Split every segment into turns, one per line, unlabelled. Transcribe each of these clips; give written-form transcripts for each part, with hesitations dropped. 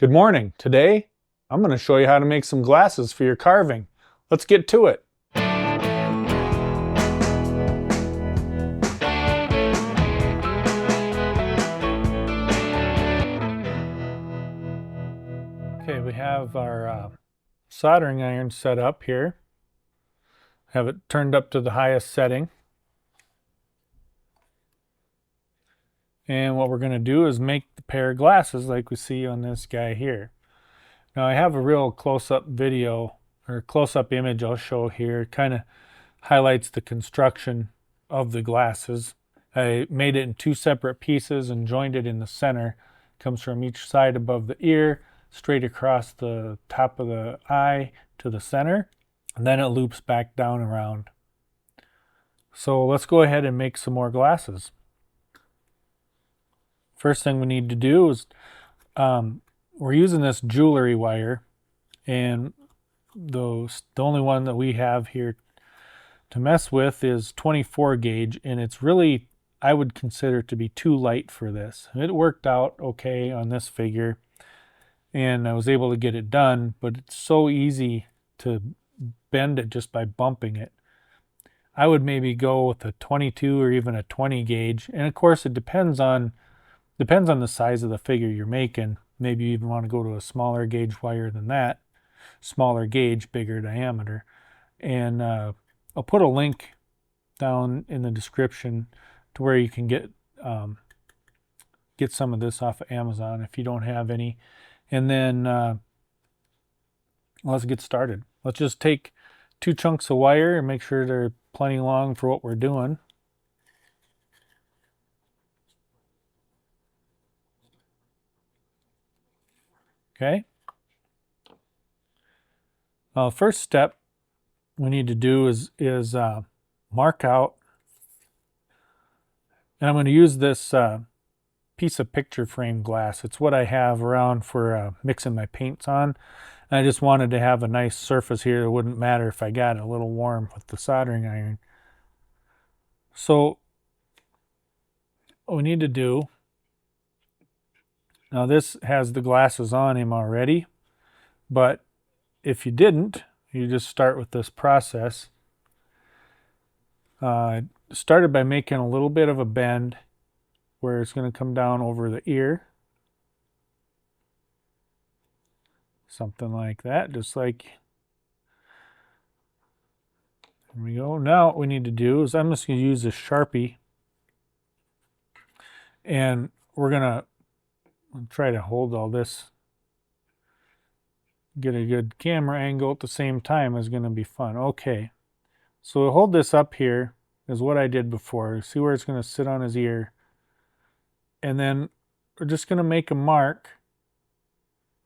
Good morning. Today, I'm going to show you how to make some glasses for your carving. Let's get to it. Okay, we have our soldering iron set up here. Have it turned up to the highest setting. And what we're going to do is make the pair of glasses like we see on this guy here. Now I have a real close-up video or close-up image I'll show here. It kind of highlights the construction of the glasses. I made it in two separate pieces and joined it in the center. Comes from each side above the ear, straight across the top of the eye to the center, and then it loops back down around. So let's go ahead and make some more glasses. First thing we need to do is we're using this jewelry wire, and the only one that we have here to mess with is 24 gauge, and it's really, I would consider to be too light for this. It worked out okay on this figure, and I was able to get it done, but it's so easy to bend it just by bumping it. I would maybe go with a 22 or even a 20 gauge, and of course it depends on the size of the figure you're making. Maybe you even want to go to a smaller gauge wire than that. Smaller gauge, bigger diameter. And I'll put a link down in the description to where you can get some of this off of Amazon if you don't have any. And then let's get started. Let's just take 2 chunks of wire and make sure they're plenty long for what we're doing. Okay. First step we need to do is mark out, and I'm going to use this piece of picture frame glass. It's what I have around for mixing my paints on. And I just wanted to have a nice surface here. It wouldn't matter if I got it a little warm with the soldering iron. So what we need to do, now this has the glasses on him already, but if you didn't, you just start with this process. Started by making a little bit of a bend where it's going to come down over the ear. Something like that, just like, there we go. Now what we need to do is I'm just going to use this Sharpie, and we're going to try to hold all this, get a good camera angle at the same time is going to be fun. Okay, so we'll hold this up here is what I did before. See where it's going to sit on his ear, and then we're just going to make a mark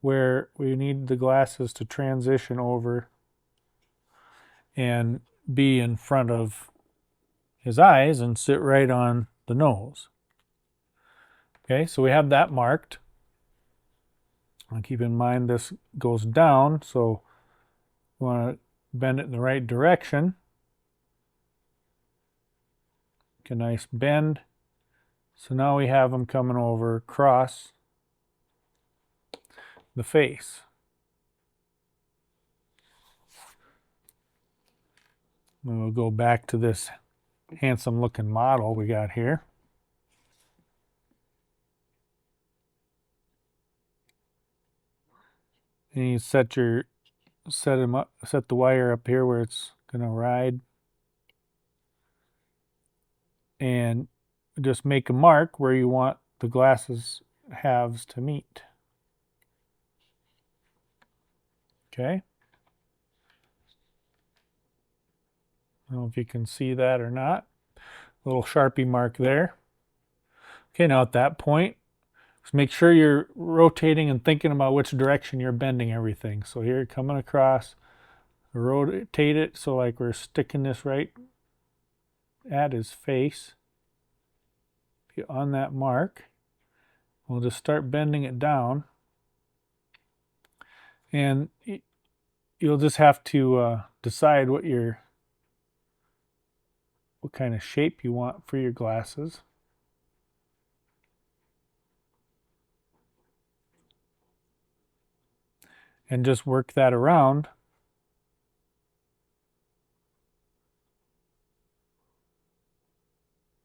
where we need the glasses to transition over and be in front of his eyes and sit right on the nose. Okay, so we have that marked. And keep in mind this goes down, so we want to bend it in the right direction. Make a nice bend. So now we have them coming over across the face. And we'll go back to this handsome looking model we got here. And you set the wire up here where it's gonna ride. And just make a mark where you want the glasses halves to meet. Okay. I don't know if you can see that or not. A little Sharpie mark there. Okay, now at that point, just make sure you're rotating and thinking about which direction you're bending everything. So here, coming across, rotate it so like we're sticking this right at his face. Be on that mark. We'll just start bending it down. And you'll just have to decide what kind of shape you want for your glasses. and just work that around.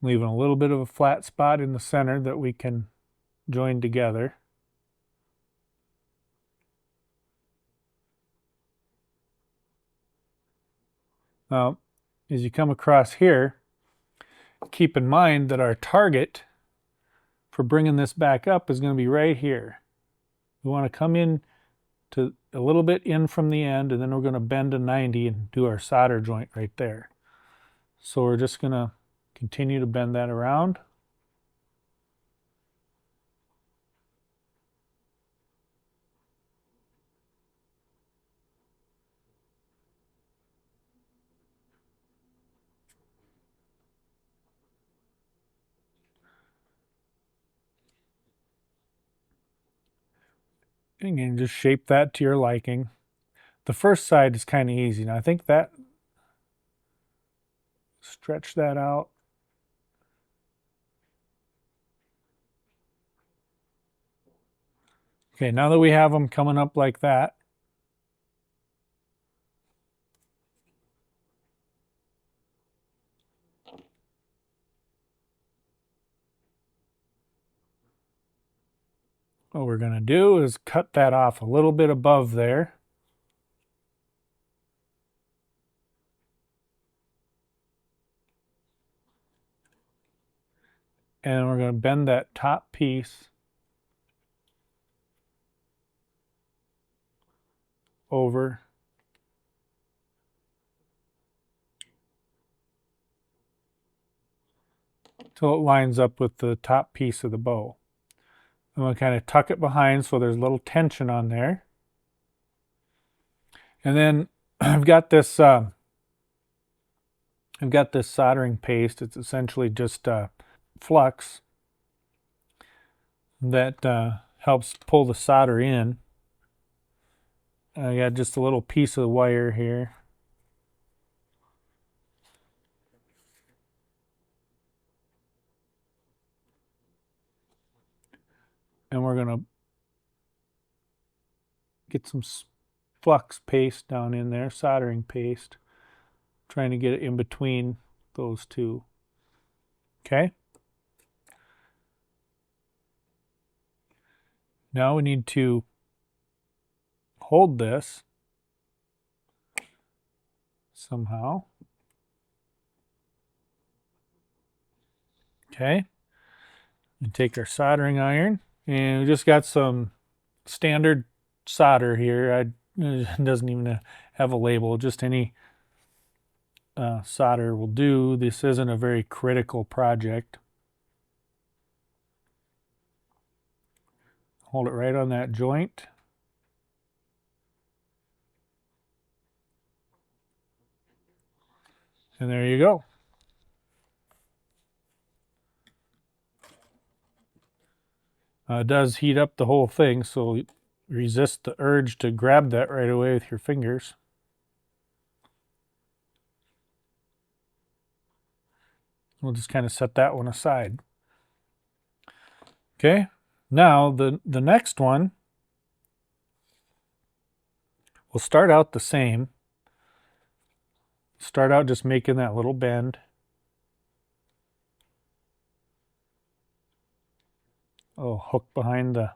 Leaving a little bit of a flat spot in the center that we can join together. Now, as you come across here, keep in mind that our target for bringing this back up is going to be right here. We want to come in to a little bit in from the end, and then we're going to bend to 90 and do our solder joint right there. So we're just going to continue to bend that around. And again, just shape that to your liking. The first side is kind of easy. Now I think that, stretch that out. Okay, now that we have them coming up like that, what we're going to do is cut that off a little bit above there. And we're going to bend that top piece over till it lines up with the top piece of the bow. I'm going to kind of tuck it behind so there's a little tension on there. And then I've got this soldering paste. It's essentially just flux that helps pull the solder in. I got just a little piece of wire here. And we're going to get some flux paste down in there, soldering paste, trying to get it in between those two. Okay. Now we need to hold this somehow. Okay. And take our soldering iron, and we just got some standard solder here. It doesn't even have a label, just any solder will do. This isn't a very critical project. Hold it right on that joint. And there you go. It does heat up the whole thing, so resist the urge to grab that right away with your fingers. We'll just kind of set that one aside. Okay, now the next one, we'll start out the same. Start out just making that little bend. Oh, hook behind the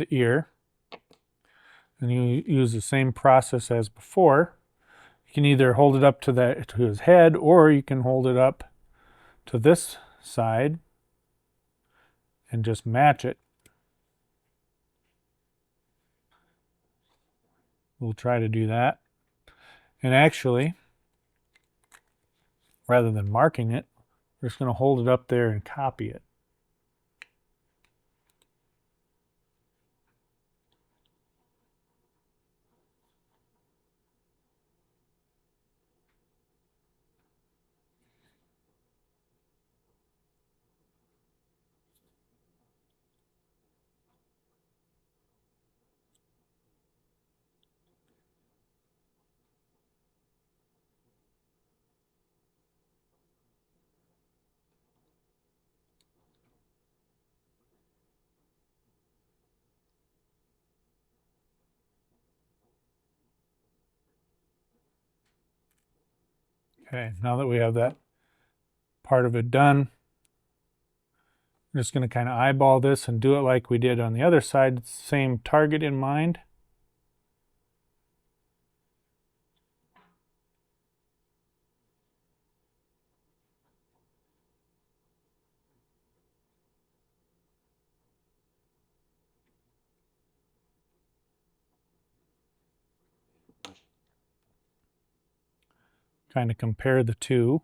ear. And you use the same process as before. You can either hold it up to his head, or you can hold it up to this side and just match it. We'll try to do that. And actually, rather than marking it, we're just going to hold it up there and copy it. Okay, now that we have that part of it done, I'm just going to kind of eyeball this and do it like we did on the other side, same target in mind. Kind of compare the two.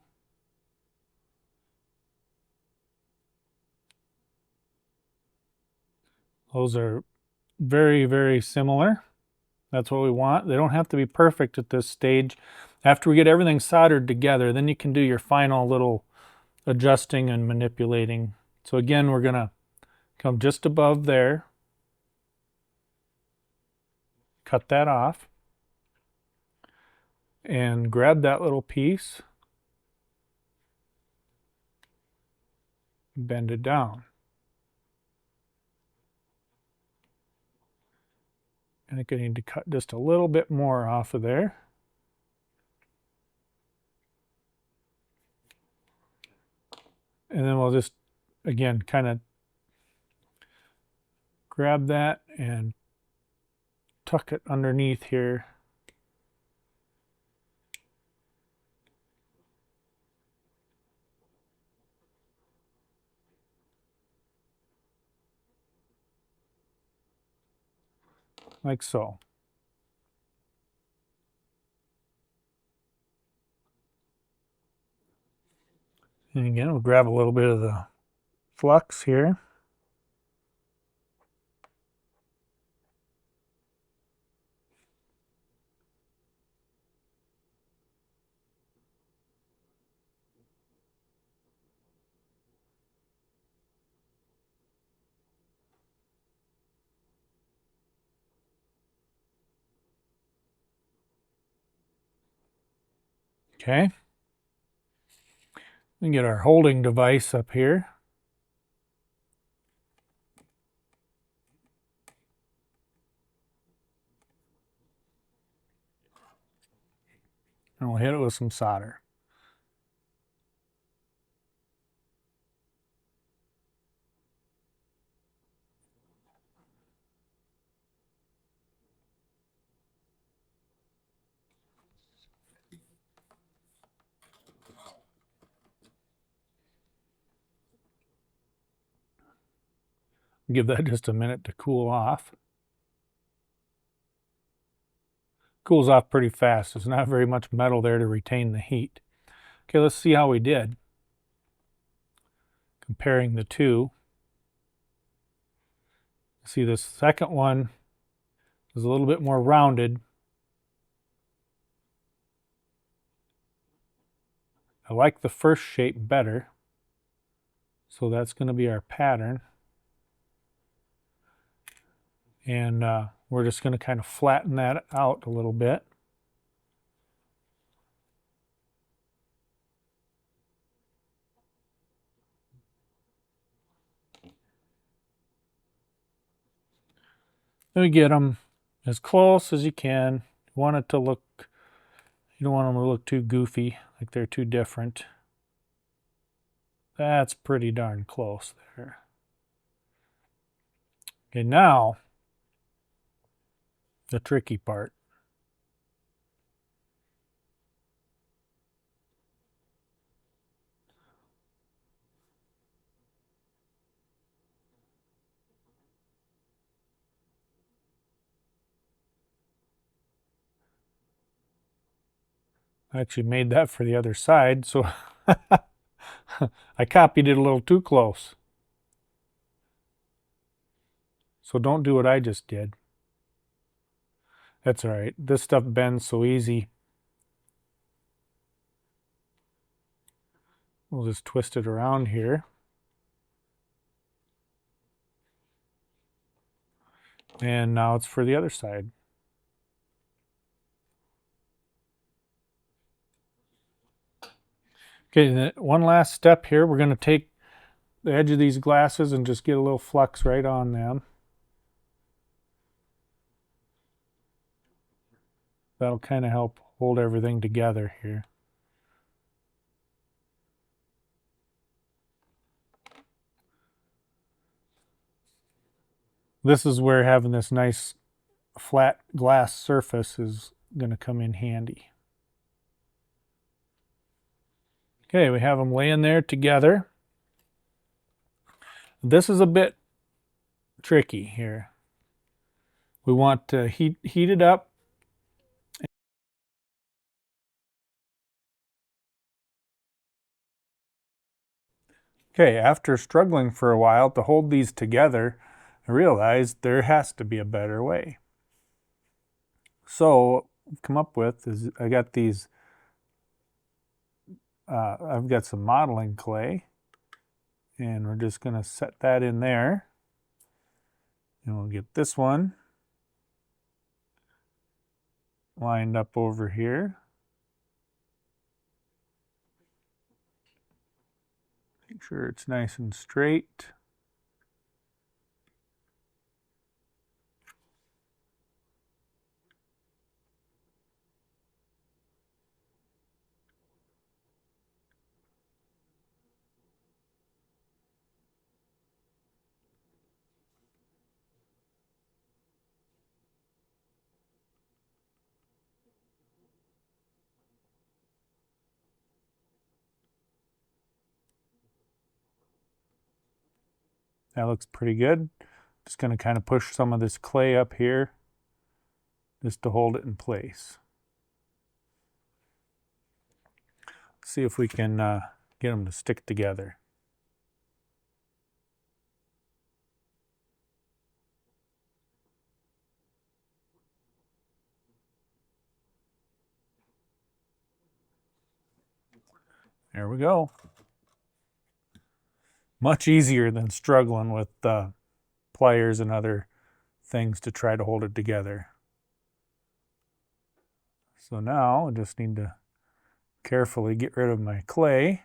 Those are very, very similar. That's what we want. They don't have to be perfect at this stage. After we get everything soldered together, then you can do your final little adjusting and manipulating. So again, we're going to come just above there, cut that off, and grab that little piece, bend it down. I think I need to cut just a little bit more off of there. And then we'll just, again, kind of grab that and tuck it underneath here. Like so. And again, we'll grab a little bit of the flux here. Okay. We get our holding device up here. And we'll hit it with some solder. Give that just a minute to cool off. Cools off pretty fast. There's not very much metal there to retain the heat. Okay, let's see how we did. Comparing the two. See, the second one is a little bit more rounded. I like the first shape better. So that's going to be our pattern. And we're just going to kind of flatten that out a little bit. Then we get them as close as you can. You want it to look, you don't want them to look too goofy, like they're too different. That's pretty darn close there. Okay, now the tricky part. I actually made that for the other side, so I copied it a little too close. So don't do what I just did. That's all right. This stuff bends so easy. We'll just twist it around here. And now it's for the other side. Okay, one last step here. We're going to take the edge of these glasses and just get a little flux right on them. That'll kind of help hold everything together here. This is where having this nice flat glass surface is going to come in handy. Okay, we have them laying there together. This is a bit tricky here. We want to heat it up. Okay, after struggling for a while to hold these together, I realized there has to be a better way. So what I've come up with is I got these, I've got some modeling clay, and we're just going to set that in there. And we'll get this one lined up over here. Make sure it's nice and straight. That looks pretty good. Just going to kind of push some of this clay up here just to hold it in place. See if we can get them to stick together. There we go. Much easier than struggling with pliers and other things to try to hold it together. So now I just need to carefully get rid of my clay.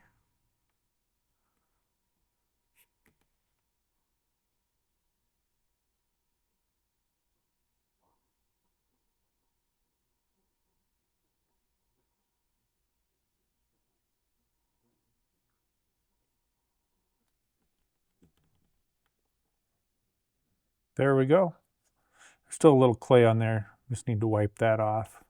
There we go. There's still a little clay on there. Just need to wipe that off.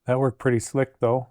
That worked pretty slick though.